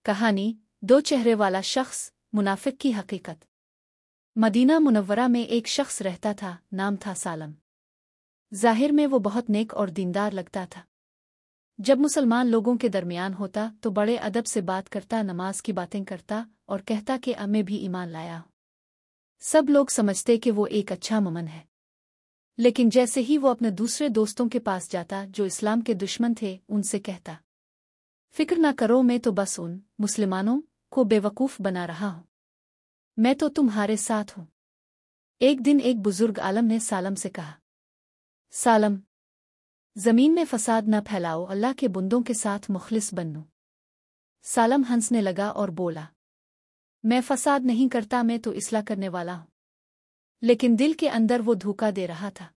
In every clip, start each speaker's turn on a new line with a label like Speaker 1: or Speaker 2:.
Speaker 1: कहानी दो चेहरे वाला शख्स मुनाफिक की हकीकत। मदीना मुनव्वरा में एक शख्स रहता था, नाम था सालम। ज़ाहिर में वो बहुत नेक और दीनदार लगता था। जब मुसलमान लोगों के दरमियान होता तो बड़े अदब से बात करता, नमाज की बातें करता और कहता कि मैं भी ईमान लाया हूँ। सब लोग समझते कि वो एक अच्छा मोमिन है। लेकिन जैसे ही वो अपने दूसरे दोस्तों के पास जाता जो इस्लाम के दुश्मन थे, उनसे कहता, फिक्र ना करो, मैं तो बस उन मुसलमानों को बेवकूफ़ बना रहा हूँ, मैं तो तुम्हारे साथ हूँ। एक दिन एक बुजुर्ग आलम ने सालम से कहा, सालम, ज़मीन में फसाद न फैलाओ, अल्लाह के बुंदों के साथ मुखलिस बनो। सालम हंसने लगा और बोला, मैं फसाद नहीं करता, मैं तो इस्लाह करने वाला हूँ। लेकिन दिल के अंदर वो धोखा दे रहा था।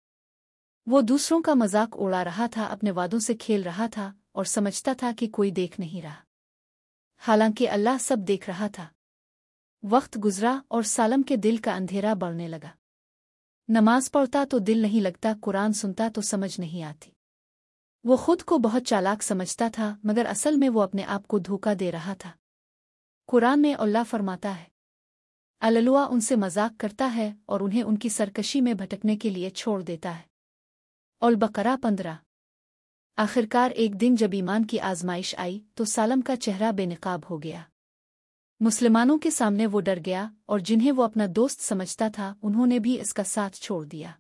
Speaker 1: वो दूसरों का मजाक उड़ा रहा था, अपने वादों से खेल रहा था और समझता था कि कोई देख नहीं रहा, हालांकि अल्लाह सब देख रहा था। वक्त गुजरा और सालम के दिल का अंधेरा बढ़ने लगा। नमाज पढ़ता तो दिल नहीं लगता, कुरान सुनता तो समझ नहीं आती। वो खुद को बहुत चालाक समझता था, मगर असल में वो अपने आप को धोखा दे रहा था। कुरान में अल्लाह फरमाता है, अल्लाह उनसे मजाक करता है और उन्हें उनकी सरकशी में भटकने के लिए छोड़ देता है। अल बकरा 15। आखिरकार एक दिन जब ईमान की आजमाइश आई तो सालम का चेहरा बेनकाब हो गया। मुसलमानों के सामने वो डर गया और जिन्हें वो अपना दोस्त समझता था उन्होंने भी इसका साथ छोड़ दिया।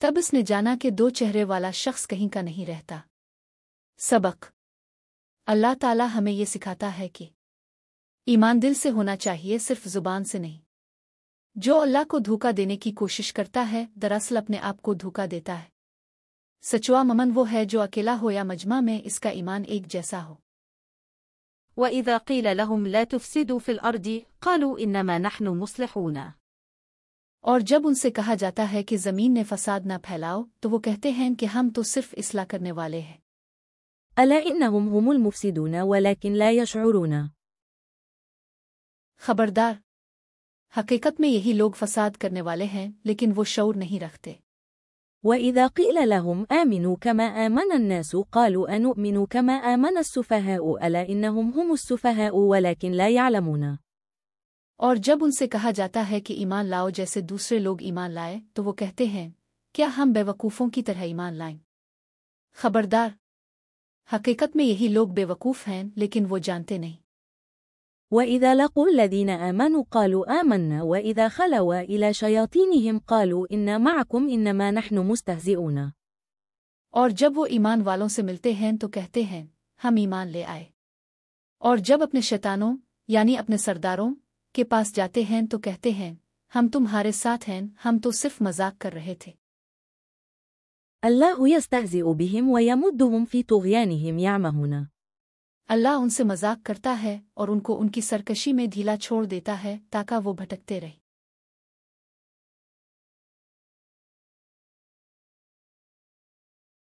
Speaker 1: तब इसने जाना कि दो चेहरे वाला शख्स कहीं का नहीं रहता। सबक। अल्लाह ताला हमें ये सिखाता है कि ईमान दिल से होना चाहिए, सिर्फ जुबान से नहीं। जो अल्लाह को धोखा देने की कोशिश करता है दरअसल अपने आप को धोखा देता है। सचवा मोमिन वो है जो अकेला हो या मजमा में इसका ईमान एक जैसा हो।
Speaker 2: وإذا قيل لهم لا تفسدوا في الأرض قالوا إنما نحن مصلحون।
Speaker 1: और जब उनसे कहा जाता है कि ज़मीन में फसाद न फैलाओ तो वो कहते हैं कि हम तो सिर्फ इस्लाह करने वाले हैं।
Speaker 2: ألا إنهم هم المفسدون ولكن لا يشعرون।
Speaker 1: खबरदार, हकीकत में यही लोग फसाद करने वाले हैं, लेकिन वो शऊर नहीं रखते।
Speaker 2: وإذا قيل لهم آمنوا كما آمن الناس قالوا أنؤمن كما آمن السفهاء ألا إنهم هم السفهاء ولكن لا يعلمون।
Speaker 1: और जब उनसे कहा जाता है कि ईमान लाओ जैसे दूसरे लोग ईमान लाए तो वो कहते हैं, क्या हम बेवकूफ़ों की तरह ईमान लाएं? खबरदार, हकीकत में यही लोग बेवकूफ़ हैं, लेकिन वो जानते नहीं।
Speaker 2: وإذا لقوا الذين آمنوا قالوا آمنا وإذا خلوا إلى شياطينهم قالوا إنا معكم إنما نحن مستهزئون।
Speaker 1: और जब वो ईमान वालों से मिलते हैं तो कहते हैं, हम ईमान ले आए। और जब अपने शैतानों यानी अपने सरदारों के पास जाते हैं तो कहते हैं, हम तुम्हारे साथ हैं, हम तो सिर्फ मजाक कर रहे थे।
Speaker 2: الله يستهزئ بهم ويمدهم في طغيانهم يعمهون।
Speaker 1: अल्लाह उनसे मजाक करता है और उनको उनकी सरकशी में ढीला छोड़ देता है ताकि वो भटकते रहे।